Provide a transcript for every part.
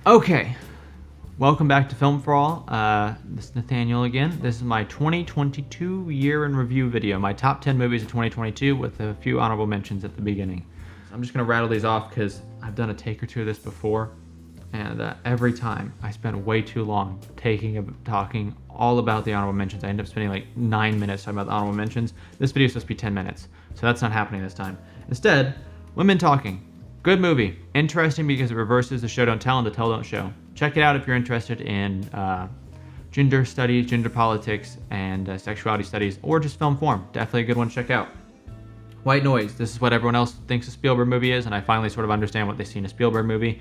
Okay, welcome back to Film for All. This is Nathaniel again. This is my 2022 year in review video, my top 10 movies of 2022 with a few honorable mentions at the beginning. So I'm just going to rattle these off because I've done a take or two of this before, and every time I spend way too long talking all about the honorable mentions. I end up spending like 9 minutes talking about the honorable mentions. This video is supposed to be 10 minutes, so that's not happening this time. Instead, women talking. Good movie. Interesting because it reverses the show don't tell and the tell don't show. Check it out if you're interested in gender studies, gender politics, and sexuality studies, or just film form. Definitely a good one to check out. White Noise. This is what everyone else thinks a Spielberg movie is, and I finally sort of understand what they see in a Spielberg movie.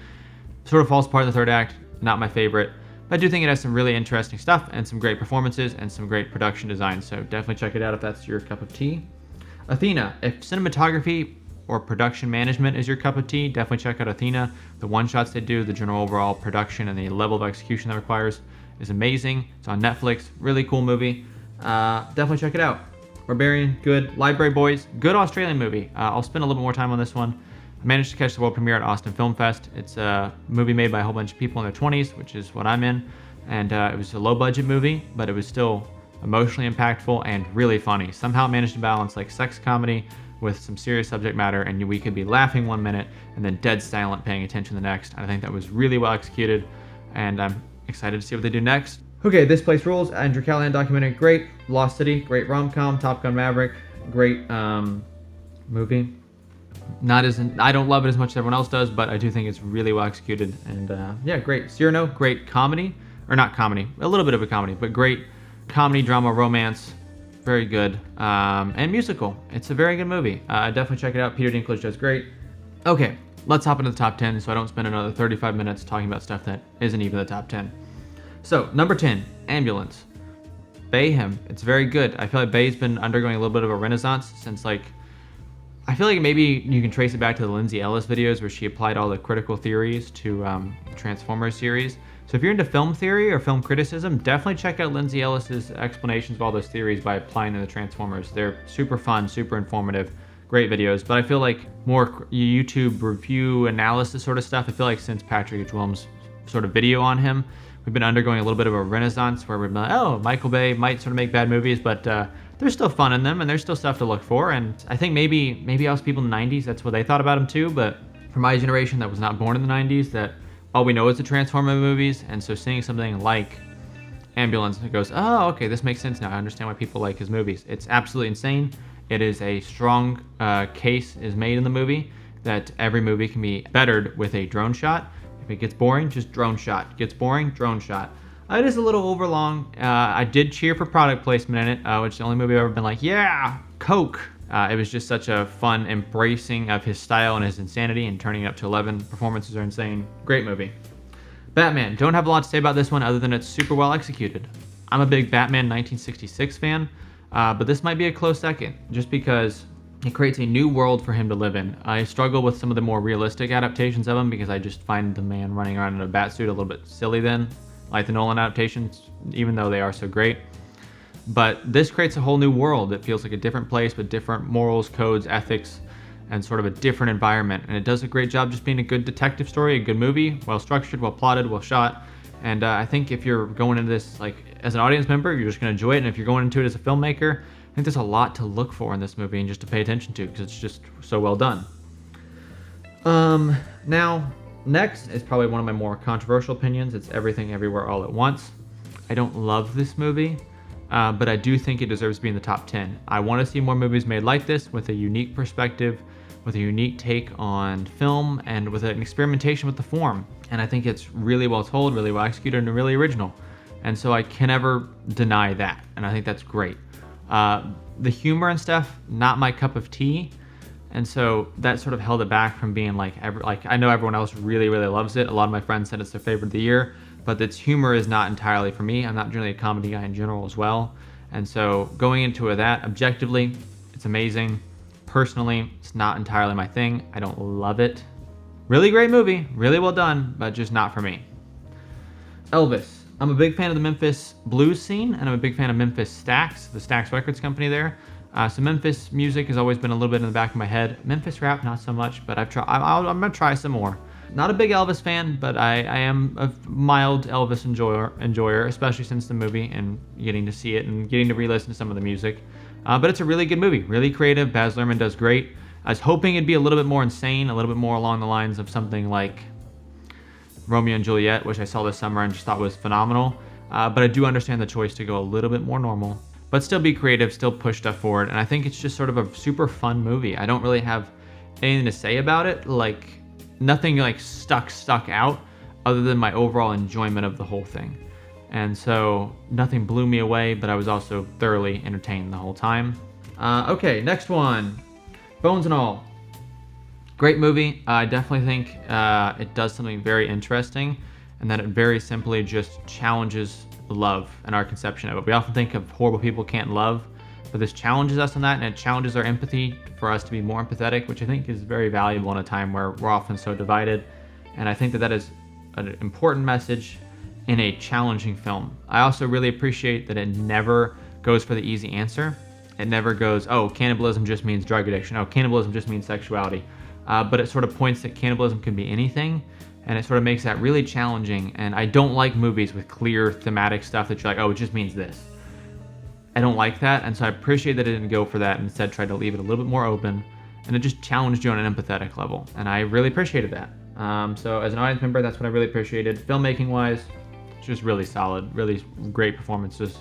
Sort of falls apart in the third act. Not my favorite. But I do think it has some really interesting stuff and some great performances and some great production design. So definitely check it out if that's your cup of tea. Athena. If cinematography or production management is your cup of tea, definitely check out Athena. The one-shots they do, the general overall production, and the level of execution that requires is amazing. It's on Netflix. Really cool movie. Definitely check it out. Barbarian, good. Library Boys, good Australian movie. I'll spend a little bit more time on this one. I managed to catch the world premiere at Austin Film Fest. It's a movie made by a whole bunch of people in their 20s, which is what I'm in. And it was a low-budget movie, but it was still emotionally impactful and really funny. Somehow it managed to balance like sex comedy with some serious subject matter, and we could be laughing 1 minute and then dead silent paying attention the next. I think that was really well executed, and I'm excited to see what they do next. Okay, This Place Rules, Andrew Callahan documentary, great. Lost City, great rom-com. Top Gun Maverick, great movie. I don't love it as much as everyone else does, but I do think it's really well executed, and yeah, great. Cyrano, great comedy, or not comedy, a little bit of a comedy, but great comedy, drama, romance. Very good. And musical. It's a very good movie. Definitely check it out. Peter Dinklage does great. Okay, let's hop into the top 10 so I don't spend another 35 minutes talking about stuff that isn't even the top 10. So, number 10, Ambulance. Bayhem. It's very good. I feel like Bay's been undergoing a little bit of a renaissance since, like, I feel like maybe you can trace it back to the Lindsay Ellis videos where she applied all the critical theories to the Transformers series. So if you're into film theory or film criticism, definitely check out Lindsay Ellis's explanations of all those theories by applying them to Transformers. They're super fun, super informative, great videos. But I feel like more YouTube review analysis sort of stuff, I feel like since Patrick H. Willems' sort of video on him, we've been undergoing a little bit of a renaissance where we're like, oh, Michael Bay might sort of make bad movies, but there's still fun in them and there's still stuff to look for. And I think maybe us people in the 90s, that's what they thought about him too. But for my generation that was not born in the 90s, that all we know is the Transformer movies, and so seeing something like Ambulance, it goes, oh, okay, this makes sense now. I understand why people like his movies. It's absolutely insane. It is a strong case is made in the movie that every movie can be bettered with a drone shot. If it gets boring, just drone shot. Gets boring, drone shot. It is a little overlong. I did cheer for product placement in it, which is the only movie I've ever been like, yeah, Coke. It was just such a fun embracing of his style and his insanity, and turning it up to 11. Performances are insane. Great movie. Batman. Don't have a lot to say about this one other than it's super well executed. I'm a big Batman 1966 fan, but this might be a close second just because it creates a new world for him to live in. I struggle with some of the more realistic adaptations of him because I just find the man running around in a bat suit a little bit silly then, like the Nolan adaptations, even though they are so great. But this creates a whole new world. It feels like a different place with different morals, codes, ethics, and sort of a different environment. And it does a great job just being a good detective story, a good movie, well structured, well plotted, well shot. And I think if you're going into this like as an audience member, you're just going to enjoy it. And if you're going into it as a filmmaker, I think there's a lot to look for in this movie and just to pay attention to because it's just so well done. Now, next is probably one of my more controversial opinions. It's Everything Everywhere All at Once. I don't love this movie. But I do think it deserves to be in the top 10. I want to see more movies made like this with a unique perspective, with a unique take on film, and with an experimentation with the form. And I think it's really well told, really well executed, and really original. And so I can never deny that. And I think that's great. The humor and stuff, not my cup of tea. And so that sort of held it back from being like I know everyone else really, really loves it. A lot of my friends said it's their favorite of the year. But its humor is not entirely for me. I'm not generally a comedy guy in general as well. And so going into that, objectively, it's amazing. Personally, it's not entirely my thing. I don't love it. Really great movie, really well done, but just not for me. Elvis. I'm a big fan of the Memphis blues scene, and I'm a big fan of Memphis Stax, the Stax Records company there. So Memphis music has always been a little bit in the back of my head. Memphis rap, not so much, but I'm gonna try some more. Not a big Elvis fan, but I am a mild Elvis enjoyer, especially since the movie and getting to see it and getting to re-listen to some of the music. But it's a really good movie, really creative. Baz Luhrmann does great. I was hoping it'd be a little bit more insane, a little bit more along the lines of something like Romeo and Juliet, which I saw this summer and just thought was phenomenal. But I do understand the choice to go a little bit more normal, but still be creative, still push stuff forward. And I think it's just sort of a super fun movie. I don't really have anything to say about it. Like, nothing like stuck out other than my overall enjoyment of the whole thing. And so nothing blew me away, but I was also thoroughly entertained the whole time. Okay, next one, Bones and All. Great movie. I definitely think it does something very interesting, and that it very simply just challenges love and our conception of it. We often think of horrible people can't love, but this challenges us on that, and it challenges our empathy for us to be more empathetic, which I think is very valuable in a time where we're often so divided. And I think that that is an important message in a challenging film. I also really appreciate that it never goes for the easy answer. It never goes, oh, cannibalism just means drug addiction. Oh, cannibalism just means sexuality. But it sort of points that cannibalism can be anything, and it sort of makes that really challenging. And I don't like movies with clear thematic stuff that you're like, oh, it just means this. I don't like that, and so I appreciate that it didn't go for that and instead tried to leave it a little bit more open, and it just challenged you on an empathetic level, and I really appreciated that. So as an audience member, that's what I really appreciated. Filmmaking-wise, it's just really solid, really great performances,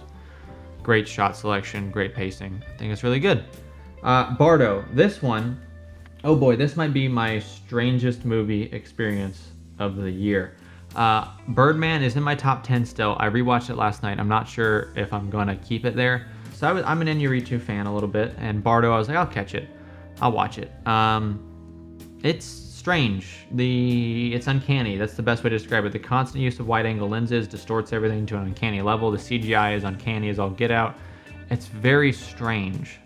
great shot selection, great pacing. I think it's really good. Bardo, this one, oh boy, this might be my strangest movie experience of the year. Birdman is in my top 10 still. I rewatched it last night. I'm not sure if I'm going to keep it there. So I'm an Inarritu fan a little bit, and Bardo, I was like, I'll catch it. I'll watch it. It's strange. It's uncanny. That's the best way to describe it. The constant use of wide-angle lenses distorts everything to an uncanny level. The CGI is uncanny as all get out. It's very strange.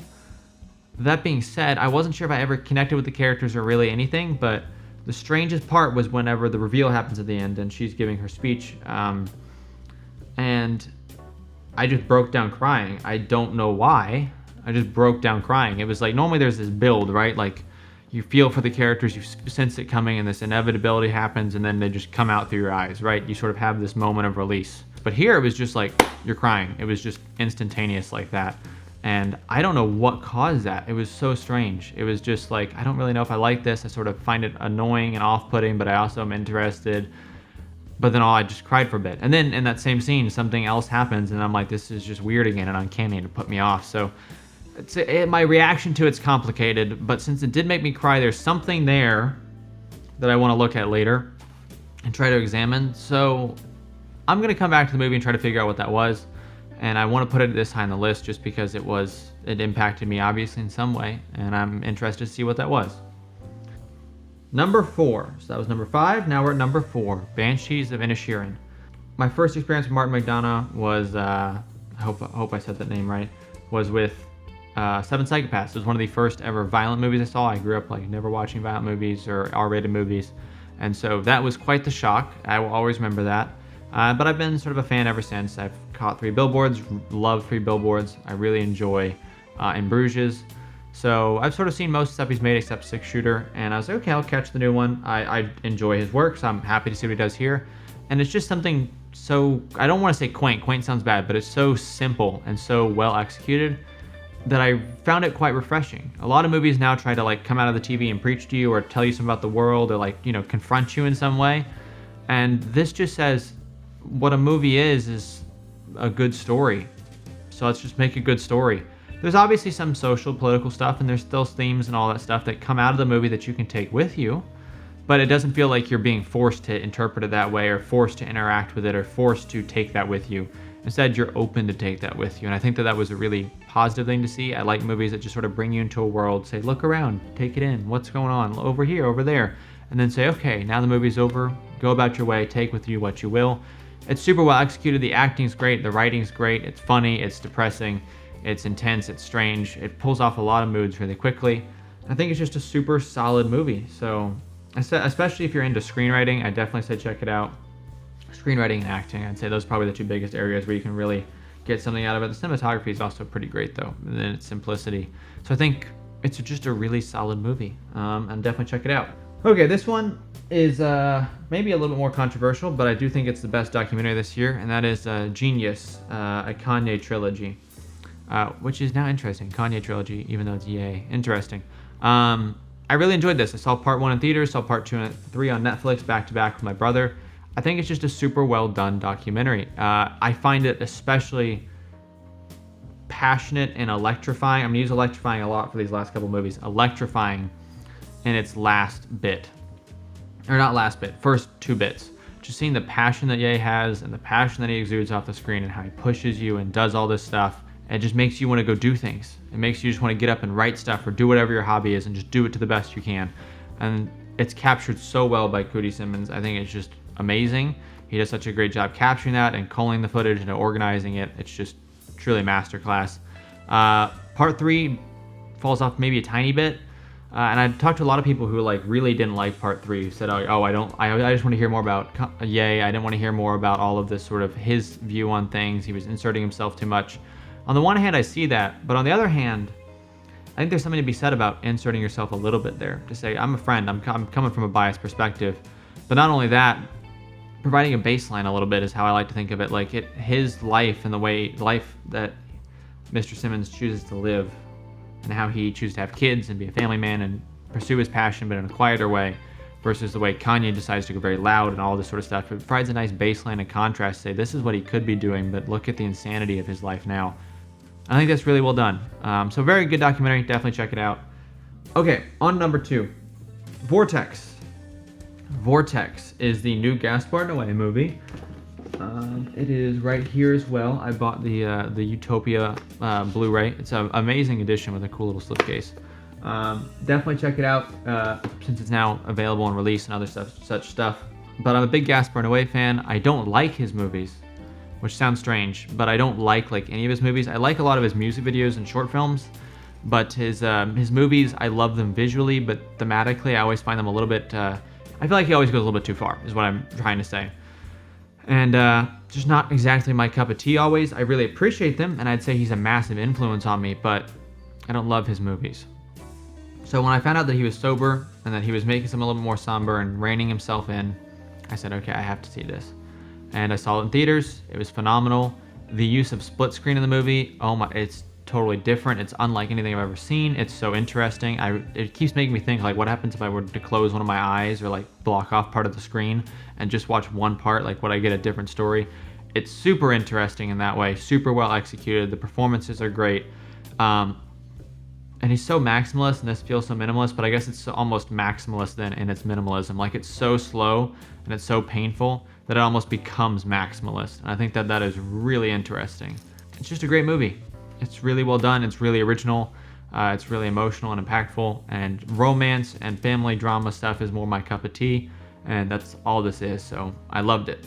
That being said, I wasn't sure if I ever connected with the characters or really anything, but the strangest part was whenever the reveal happens at the end and she's giving her speech, and I just broke down crying. I don't know why. I just broke down crying. It was like, normally there's this build, right? Like, you feel for the characters, you sense it coming, and this inevitability happens, and then they just come out through your eyes, right? You sort of have this moment of release. But here it was just like, you're crying. It was just instantaneous like that. And I don't know what caused that. It was so strange. It was just like, I don't really know if I like this. I sort of find it annoying and off-putting, but I also am interested. But then I just cried for a bit. And then in that same scene, something else happens, and I'm like, this is just weird again and uncanny to put me off. So my reaction to it's complicated, but since it did make me cry, there's something there that I want to look at later and try to examine. So I'm going to come back to the movie and try to figure out what that was. And I want to put it this high on the list just because it impacted me obviously in some way, and I'm interested to see what that was. Number 4. So that was number 5. Now we're at number 4, Banshees of Inisherin. My first experience with Martin McDonagh was, I hope I said that name right, was with Seven Psychopaths. It was one of the first ever violent movies I saw. I grew up like never watching violent movies or R-rated movies, and so that was quite the shock. I will always remember that. But I've been sort of a fan ever since. I've caught 3 Billboards, love 3 Billboards. I really enjoy In Bruges. So I've sort of seen most stuff he's made except Six Shooter, and I was like, okay, I'll catch the new one. I enjoy his work, so I'm happy to see what he does here. And it's just something so, I don't want to say quaint. Quaint sounds bad, but it's so simple and so well executed that I found it quite refreshing. A lot of movies now try to like come out of the TV and preach to you or tell you something about the world or like, confront you in some way. And this just says, what a movie is a good story. So let's just make a good story. There's obviously some social, political stuff, and there's still themes and all that stuff that come out of the movie that you can take with you, but it doesn't feel like you're being forced to interpret it that way or forced to interact with it or forced to take that with you. Instead, you're open to take that with you, and I think that was a really positive thing to see. I like movies that just sort of bring you into a world, say, look around, take it in, what's going on, over here, over there, and then say, okay, now the movie's over, go about your way, take with you what you will. It's super well executed. The acting's great. The writing's great. It's funny. It's depressing. It's intense. It's strange. It pulls off a lot of moods really quickly. I think it's just a super solid movie. So, especially if you're into screenwriting, I definitely say check it out. Screenwriting and acting, I'd say those are probably the 2 biggest areas where you can really get something out of it. The cinematography is also pretty great though, and then its simplicity. So I think it's just a really solid movie, and definitely check it out. Okay, this one is maybe a little bit more controversial, but I do think it's the best documentary this year, and that is Genius, a Kanye trilogy, which is now interesting. Kanye trilogy, even though it's Ye. Interesting. I really enjoyed this. I saw part 1 in theaters, saw part 2 and 3 on Netflix back to back with my brother. I think it's just a super well done documentary. I find it especially passionate and electrifying. I'm going to use electrifying a lot for these last couple movies. Electrifying in its last bit. Or not last bit, first 2 bits. Just seeing the passion that Ye has and the passion that he exudes off the screen and how he pushes you and does all this stuff. It just makes you want to go do things. It makes you just want to get up and write stuff or do whatever your hobby is and just do it to the best you can. And it's captured so well by Cody Simmons. I think it's just amazing. He does such a great job capturing that and culling the footage and organizing it. It's just truly a masterclass. Part 3 falls off maybe a tiny bit. And I talked to a lot of people who like really didn't like part 3. Who said, "Oh, I just want to hear more about Ye. I didn't want to hear more about all of this sort of his view on things. He was inserting himself too much." On the one hand, I see that, but on the other hand, I think there's something to be said about inserting yourself a little bit there. To say, I'm a friend. I'm coming from a biased perspective, but not only that, providing a baseline a little bit is how I like to think of it. Like his life and the way life that Mr. Simmons chooses to live, and how he chooses to have kids and be a family man and pursue his passion, but in a quieter way, versus the way Kanye decides to go very loud and all this sort of stuff. It provides a nice baseline and contrast. Say, this is what he could be doing, but look at the insanity of his life now. I think that's really well done. So very good documentary. Definitely check it out. Okay, on number 2, Vortex. Vortex is the new Gaspar Noé movie. It is right here as well. I bought the Utopia Blu-ray. It's an amazing edition with a cool little slipcase. Definitely check it out since it's now available on release and other such stuff. But I'm a big Gaspar Noé fan. I don't like his movies, which sounds strange, but I don't like any of his movies. I like a lot of his music videos and short films, but his movies, I love them visually, but thematically, I always find them a little bit. I feel like he always goes a little bit too far, is what I'm trying to say. And just not exactly my cup of tea always. I really appreciate them, and I'd say he's a massive influence on me, but I don't love his movies. So when I found out that he was sober and that he was making some a little bit more somber and reining himself in, I said, okay, I have to see this. And I saw it in theaters. It was phenomenal. The use of split screen in the movie, oh my, it's totally different. It's unlike anything I've ever seen. It's so interesting. It keeps making me think, like, what happens if I were to close one of my eyes or like block off part of the screen and just watch one part? Like, would I get a different story? It's super interesting in that way. Super well executed. The performances are great. And he's so maximalist, and this feels so minimalist, but I guess it's almost maximalist then in its minimalism. Like, it's so slow and it's so painful that it almost becomes maximalist. And I think that is really interesting. It's just a great movie. It's really well done. It's really original. It's really emotional and impactful. And romance and family drama stuff is more my cup of tea. And that's all this is. So I loved it.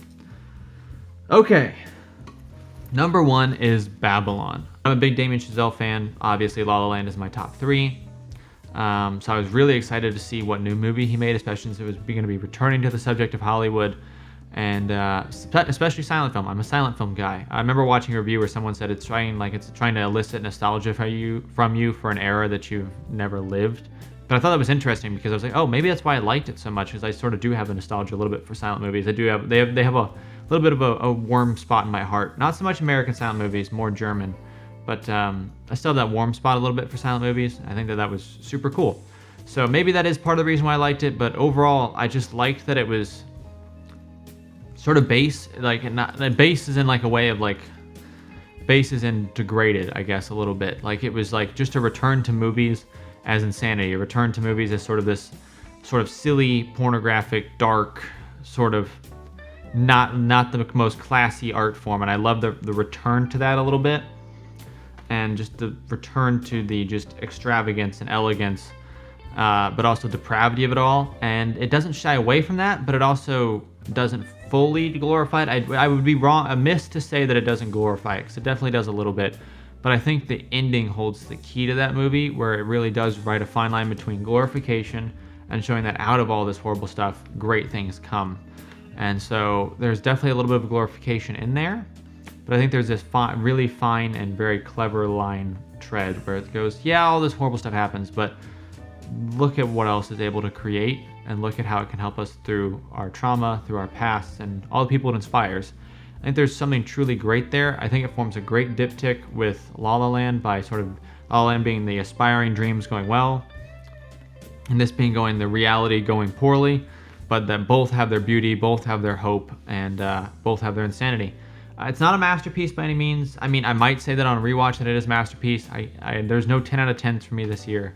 Okay. Number 1 is Babylon. I'm a big Damien Chazelle fan. Obviously, La La Land is my top 3. So I was really excited to see what new movie he made, especially since it was going to be returning to the subject of Hollywood, and especially silent film. I'm a silent film guy. I remember watching a review where someone said it's trying to elicit nostalgia from you for an era that you've never lived. But I thought that was interesting because I was like, oh, maybe that's why I liked it so much, because I sort of do have a nostalgia a little bit for silent movies. They have a little bit of a warm spot in my heart. Not so much American silent movies, more German. But I still have that warm spot a little bit for silent movies. I think that was super cool. So maybe that is part of the reason why I liked it. But overall, I just liked that it was sort of base. Like, not base is in like a way of like, base is in degraded, I guess, a little bit. Like, it was like just a return to movies as insanity. A return to movies as sort of this sort of silly, pornographic, dark, sort of not the most classy art form. And I love the return to that a little bit. And just the return to the just extravagance and elegance, but also depravity of it all. And it doesn't shy away from that, but it also doesn't fully glorify it. I would be amiss to say that it doesn't glorify it, because it definitely does a little bit. But I think the ending holds the key to that movie, where it really does write a fine line between glorification and showing that out of all this horrible stuff, great things come. And so there's definitely a little bit of glorification in there. But I think there's this really fine and very clever line tread where it goes, yeah, all this horrible stuff happens, but look at what else it's able to create and look at how it can help us through our trauma, through our past, and all the people it inspires. I think there's something truly great there. I think it forms a great diptych with La La Land by sort of La La Land being the aspiring dreams going well, and this being going the reality going poorly, but that both have their beauty, both have their hope, and both have their insanity. It's not a masterpiece by any means. I mean, I might say that on rewatch that it is a masterpiece. There's no 10 out of 10s for me this year,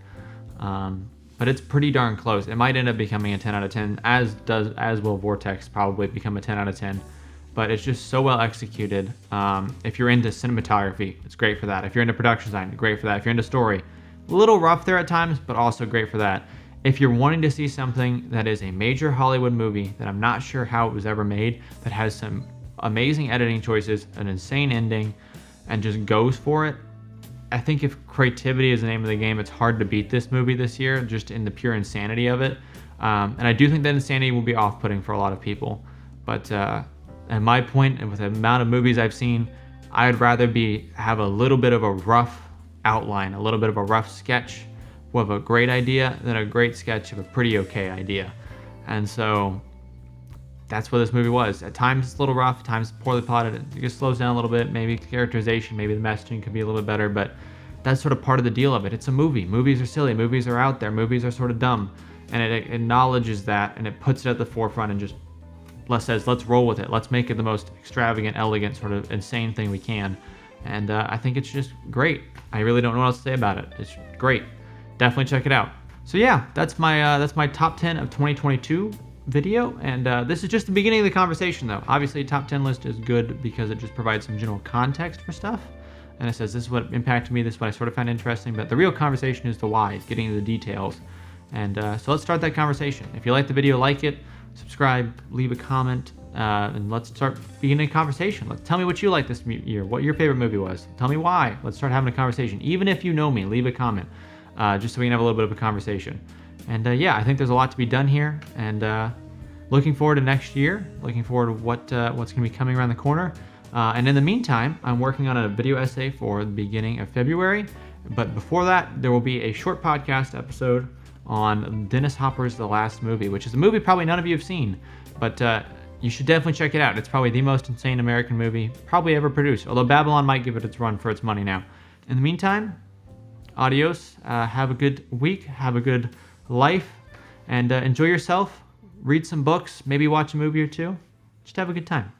but it's pretty darn close. It might end up becoming a 10 out of 10, as will Vortex probably become a 10 out of 10. But it's just so well executed. If you're into cinematography, it's great for that. If you're into production design, great for that. If you're into story, a little rough there at times, but also great for that. If you're wanting to see something that is a major Hollywood movie that I'm not sure how it was ever made, that has some amazing editing choices, an insane ending, and just goes for it, I think if creativity is the name of the game, it's hard to beat this movie this year, just in the pure insanity of it. And I do think that insanity will be off-putting for a lot of people. But at my point, and with the amount of movies I've seen, I'd rather have a little bit of a rough outline, a little bit of a rough sketch of a great idea than a great sketch of a pretty okay idea. And so that's what this movie was. At times it's a little rough, at times it's poorly plotted. It just slows down a little bit. Maybe characterization, maybe the messaging could be a little bit better, but that's sort of part of the deal of it. It's a movie. Movies are silly. Movies are out there. Movies are sort of dumb. And it acknowledges that, and it puts it at the forefront and just says, let's roll with it. Let's make it the most extravagant, elegant, sort of insane thing we can. And I think it's just great. I really don't know what else to say about it. It's great. Definitely check it out. So yeah, that's my top 10 of 2022 video. And this is just the beginning of the conversation, though. Obviously, a top 10 list is good because it just provides some general context for stuff. And it says, this is what impacted me, this is what I sort of found interesting. But the real conversation is the whys, getting into the details. And so let's start that conversation. If you like the video, like it, subscribe, leave a comment, and let's start beginning a conversation. Tell me what you like this year, what your favorite movie was. Tell me why. Let's start having a conversation. Even if you know me, leave a comment, just so we can have a little bit of a conversation. And yeah, I think there's a lot to be done here, and looking forward to next year, looking forward to what's going to be coming around the corner. And in the meantime, I'm working on a video essay for the beginning of February. But before that, there will be a short podcast episode on Dennis Hopper's The Last Movie, which is a movie probably none of you have seen, but you should definitely check it out. It's probably the most insane American movie probably ever produced, although Babylon might give it its run for its money now. In the meantime, adios, have a good week, have a good life, and enjoy yourself, read some books, maybe watch a movie or two. Just have a good time.